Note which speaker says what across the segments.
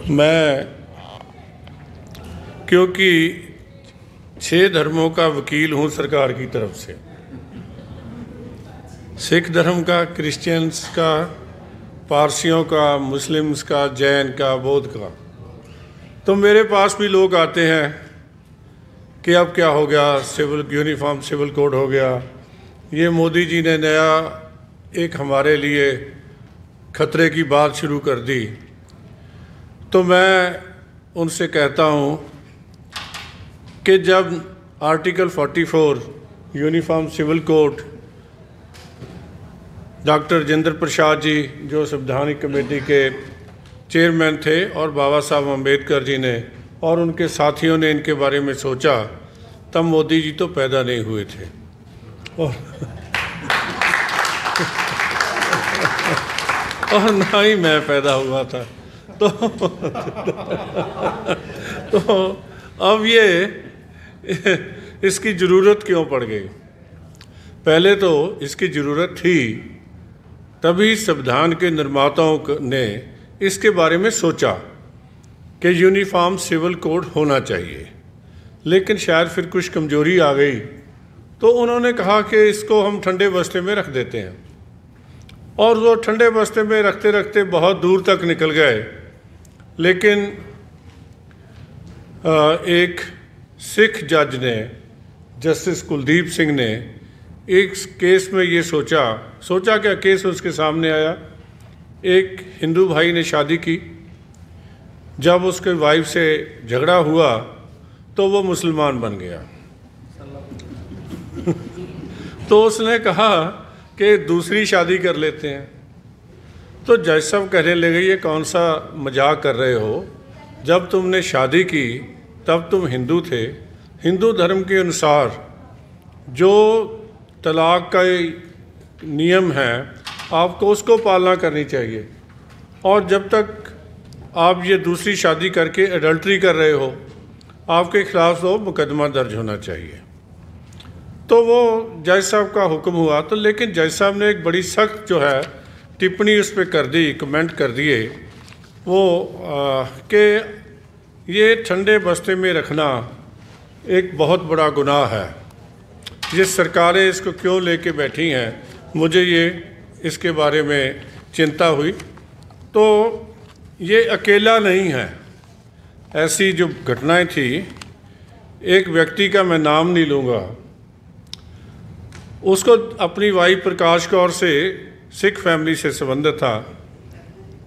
Speaker 1: मैं क्योंकि 6 धर्मों का वकील हूँ सरकार की तरफ से, सिख धर्म का, क्रिश्चियंस का, पारसियों का, मुस्लिम्स का, जैन का, बौद्ध का, तो मेरे पास भी लोग आते हैं कि अब क्या हो गया, यूनिफॉर्म सिविल कोड हो गया, ये मोदी जी ने नया एक हमारे लिए खतरे की बात शुरू कर दी। तो मैं उनसे कहता हूँ कि जब article 44 uniform civil code doctor Rajendra Prasad ji जो संवैधानिक कमेटी के चेयरमैन थे और बाबा साहब अम्बेडकर जी ने और उनके साथियों ने इनके बारे में सोचा, तब मोदी जी तो पैदा नहीं हुए थे और ना ही मैं पैदा हुआ था। तो अब ये इसकी ज़रूरत क्यों पड़ गई? पहले तो इसकी ज़रूरत थी, तभी संविधान के निर्माताओं ने इसके बारे में सोचा कि यूनिफॉर्म सिविल कोड होना चाहिए, लेकिन शायद फिर कुछ कमजोरी आ गई तो उन्होंने कहा कि इसको हम ठंडे बस्ते में रख देते हैं, और वो ठंडे बस्ते में रखते रखते बहुत दूर तक निकल गए। लेकिन एक सिख जज ने, जस्टिस कुलदीप सिंह ने, एक केस में ये सोचा क्या केस उसके सामने आया। एक हिंदू भाई ने शादी की, जब उसके वाइफ से झगड़ा हुआ तो वो मुसलमान बन गया तो उसने कहा कि दूसरी शादी कर लेते हैं। तो जज साहब कहने लगे, ये कौन सा मजाक कर रहे हो, जब तुमने शादी की तब तुम हिंदू थे, हिंदू धर्म के अनुसार जो तलाक का नियम है आपको उसको पालना करनी चाहिए, और जब तक आप ये दूसरी शादी करके एडल्ट्री कर रहे हो आपके खिलाफ तो मुकदमा दर्ज होना चाहिए। तो वो जज साहब का हुक्म हुआ, तो लेकिन जज साहब ने एक बड़ी सख्त जो है टिप्पणी उस पर कर दी, कमेंट कर दिए वो कि ये ठंडे बस्ते में रखना एक बहुत बड़ा गुनाह है। ये सरकारें इसको क्यों लेके बैठी हैं, मुझे ये इसके बारे में चिंता हुई। तो ये अकेला नहीं है, ऐसी जो घटनाएं थी, एक व्यक्ति का मैं नाम नहीं लूँगा, उसको अपनी वाइफ प्रकाश कौर से सिख फैमिली से संबंध था,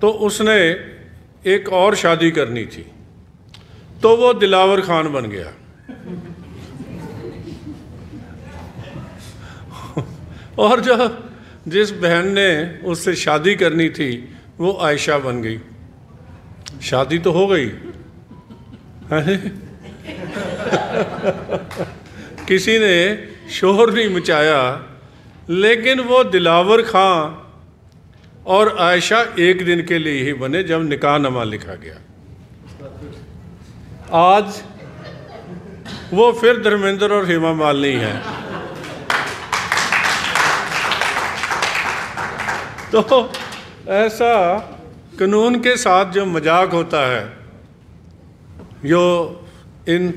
Speaker 1: तो उसने एक और शादी करनी थी, तो वो दिलावर खान बन गया और जो जिस बहन ने उससे शादी करनी थी वो आयशा बन गई। शादी तो हो गई किसी ने शोर नहीं मचाया, लेकिन वो दिलावर खां और आयशा एक दिन के लिए ही बने जब निकाहनामा लिखा गया। आज वो फिर धर्मेंद्र और हेमा मालिनी है। तो ऐसा कानून के साथ जो मजाक होता है, जो इन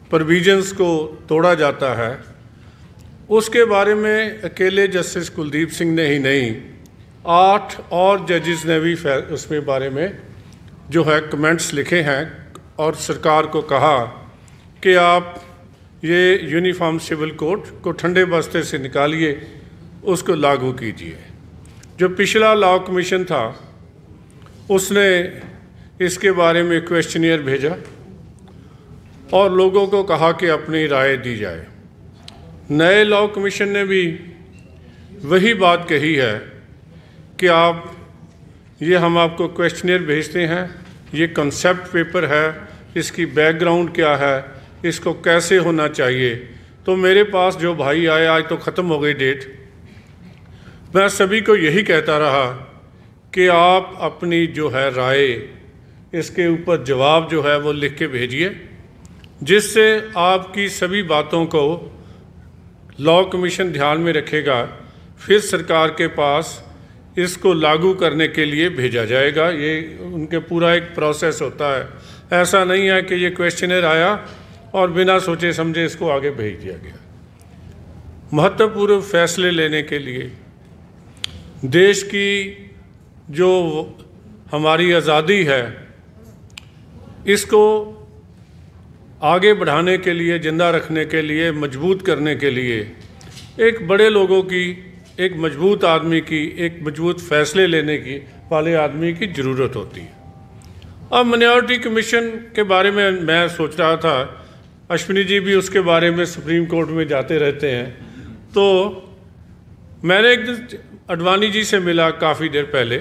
Speaker 1: प्रोविजंस को तोड़ा जाता है, उसके बारे में अकेले जस्टिस कुलदीप सिंह ने ही नहीं, 8 और जजेस ने भी उसमें बारे में जो है कमेंट्स लिखे हैं और सरकार को कहा कि आप ये यूनिफॉर्म सिविल कोड को ठंडे बस्ते से निकालिए, उसको लागू कीजिए। जो पिछला लॉ कमीशन था उसने इसके बारे में क्वेश्चनियर भेजा और लोगों को कहा कि अपनी राय दी जाए। नए लॉ कमीशन ने भी वही बात कही है कि आप ये हम आपको क्वेश्चनियर भेजते हैं, ये कॉन्सेप्ट पेपर है, इसकी बैकग्राउंड क्या है, इसको कैसे होना चाहिए। तो मेरे पास जो भाई आए, आज तो ख़त्म हो गई डेट, मैं सभी को यही कहता रहा कि आप अपनी जो है राय, इसके ऊपर जवाब जो है वो लिख के भेजिए, जिससे आपकी सभी बातों को लॉ कमीशन ध्यान में रखेगा। फिर सरकार के पास इसको लागू करने के लिए भेजा जाएगा। ये उनके पूरा एक प्रोसेस होता है, ऐसा नहीं है कि ये क्वेश्चनर आया और बिना सोचे समझे इसको आगे भेज दिया गया। महत्वपूर्ण फैसले लेने के लिए, देश की जो हमारी आज़ादी है इसको आगे बढ़ाने के लिए, ज़िंदा रखने के लिए, मजबूत करने के लिए एक बड़े लोगों की, एक मजबूत आदमी की, एक मजबूत फैसले लेने की वाले आदमी की ज़रूरत होती है। अब माइनॉरिटी कमीशन के बारे में मैं सोच रहा था, अश्विनी जी भी उसके बारे में सुप्रीम कोर्ट में जाते रहते हैं, तो मैंने एक दिन अडवाणी जी से मिला काफ़ी देर पहले,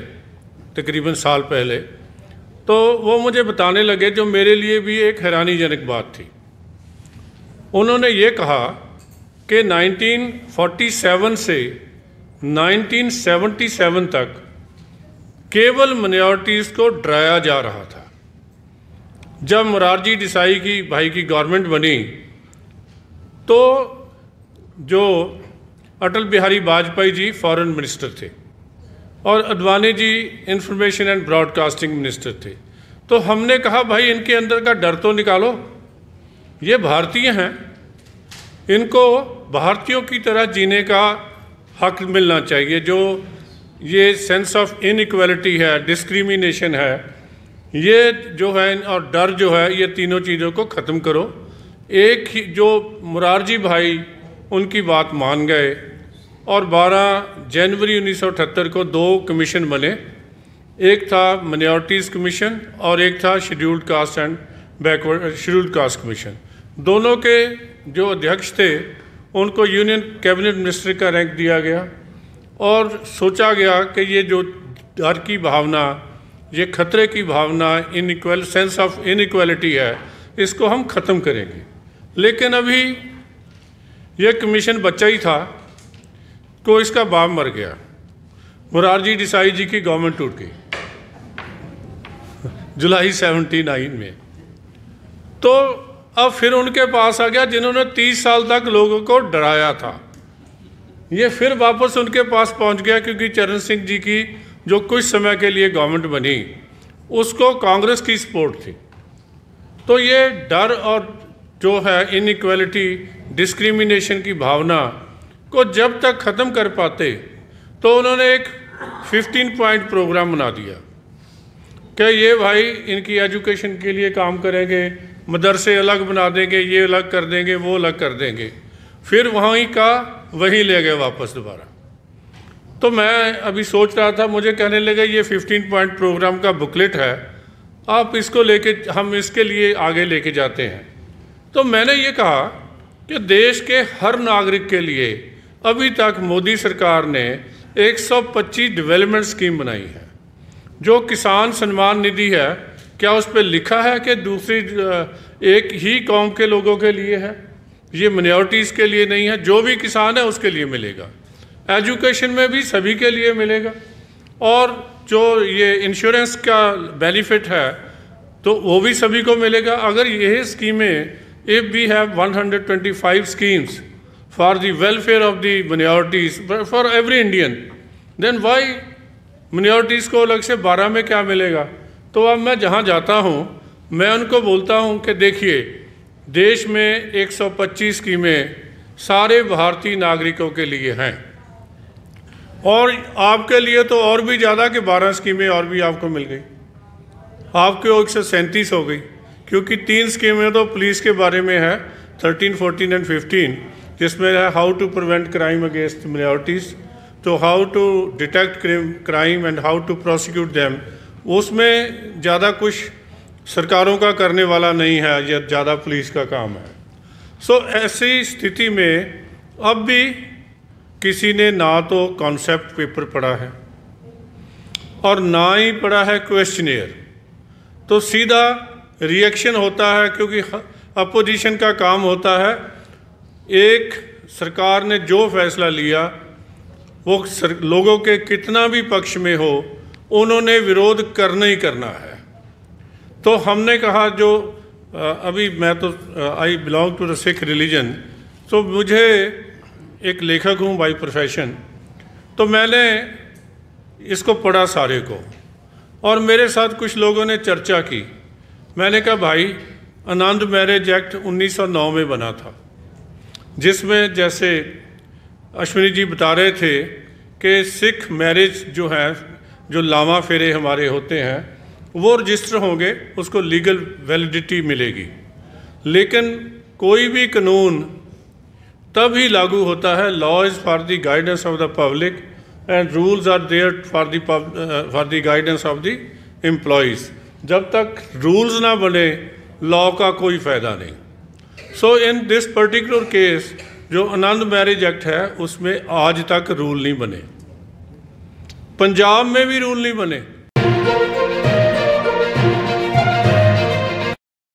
Speaker 1: तकरीबन साल पहले, तो वो मुझे बताने लगे जो मेरे लिए भी एक हैरानीजनक बात थी। उन्होंने ये कहा कि 1947 से 1977 तक केवल माइनॉरिटीज़ को डराया जा रहा था। जब मोरारजी देसाई की भाई की गवर्नमेंट बनी तो जो अटल बिहारी वाजपेयी जी फॉरेन मिनिस्टर थे और Advani ji information and broadcasting minister थे, तो हमने कहा भाई इनके अंदर का डर तो निकालो, ये भारतीय हैं, इनको भारतीयों की तरह जीने का हक मिलना चाहिए। जो ये सेंस ऑफ इनइक्वालिटी है, डिस्क्रिमिनेशन है, ये जो है और डर जो है, ये तीनों चीज़ों को ख़त्म करो। एक ही जो मोरारजी भाई उनकी बात मान गए और 12 जनवरी 1978 को 2 कमीशन बने, एक था माइनॉरिटीज़ कमीशन और एक था scheduled caste and backward scheduled caste commission. दोनों के जो अध्यक्ष थे उनको यूनियन कैबिनेट मिनिस्टर का रैंक दिया गया और सोचा गया कि ये जो डर की भावना, ये खतरे की भावना, सेंस ऑफ इनइक्वालिटी है, इसको हम ख़त्म करेंगे। लेकिन अभी ये कमीशन बच्चा ही था तो इसका बाप मर गया, मोरारजी देसाई जी की गवर्नमेंट टूट गई जुलाई 79 में। तो अब फिर उनके पास आ गया जिन्होंने 30 साल तक लोगों को डराया था, ये फिर वापस उनके पास पहुंच गया, क्योंकि चरण सिंह जी की जो कुछ समय के लिए गवर्नमेंट बनी उसको कांग्रेस की सपोर्ट थी। तो ये डर और जो है इनइक्वालिटी, डिस्क्रिमिनेशन की भावना को जब तक ख़त्म कर पाते, तो उन्होंने एक 15 पॉइंट प्रोग्राम बना दिया कि ये भाई इनकी एजुकेशन के लिए काम करेंगे, मदरसे अलग बना देंगे, ये अलग कर देंगे, वो अलग कर देंगे। फिर वहीं का वहीं ले गए वापस दोबारा। तो मैं अभी सोच रहा था, मुझे कहने लगे ये 15 पॉइंट प्रोग्राम का बुकलेट है, आप इसको लेके, हम इसके लिए आगे लेके जाते हैं। तो मैंने ये कहा कि देश के हर नागरिक के लिए अभी तक मोदी सरकार ने 125 डेवलपमेंट स्कीम बनाई है। जो किसान सम्मान निधि है, क्या उस पर लिखा है कि दूसरी एक ही कौम के लोगों के लिए है, ये माइनॉरिटीज़ के लिए नहीं है, जो भी किसान है उसके लिए मिलेगा। एजुकेशन में भी सभी के लिए मिलेगा, और जो ये इंश्योरेंस का बेनिफिट है तो वो भी सभी को मिलेगा। अगर यही स्कीमें, if we have 125 schemes for the welfare of the minorities for every Indian, then why minorities को अलग से 12 में क्या मिलेगा? तो अब मैं जहाँ जाता हूँ मैं उनको बोलता हूँ कि देखिए, देश में 125 स्कीमें सारे भारतीय नागरिकों के लिए हैं, और आपके लिए तो और भी ज़्यादा कि 12 स्कीमें और भी आपको मिल गई, आपके 137 हो गई, क्योंकि 3 स्कीमें तो पुलिस के बारे में है, 13, 14 एंड 15, जिसमें है how to prevent crime against minorities, तो how to detect crime and how to prosecute them. उसमें ज़्यादा कुछ सरकारों का करने वाला नहीं है, ये ज़्यादा पुलिस का काम है। सो ऐसी स्थिति में अब भी किसी ने ना तो कॉन्सेप्ट पेपर पढ़ा है और ना ही पढ़ा है क्वेश्चनियर, तो सीधा रिएक्शन होता है, क्योंकि अपोजिशन का काम होता है, एक सरकार ने जो फैसला लिया वो लोगों के कितना भी पक्ष में हो, उन्होंने विरोध करना ही करना है। तो हमने कहा जो अभी मैं तो I belong to the Sikh religion, तो मुझे एक लेखक हूँ बाय प्रोफेशन, तो मैंने इसको पढ़ा सारे को, और मेरे साथ कुछ लोगों ने चर्चा की। मैंने कहा भाई, आनंद मैरिज एक्ट 1909 में बना था, जिसमें जैसे अश्विनी जी बता रहे थे कि सिख मैरिज जो है, जो लामा फेरे हमारे होते हैं, वो रजिस्टर होंगे, उसको लीगल वैलिडिटी मिलेगी। लेकिन कोई भी कानून तब ही लागू होता है, law is for the guidance of the public and rules are there for the guidance of the employees. जब तक रूल्स ना बने, लॉ का कोई फ़ायदा नहीं। सो इन दिस पर्टिकुलर केस जो आनंद मैरिज एक्ट है, उसमें आज तक रूल नहीं बने, पंजाब में भी रूल नहीं बने।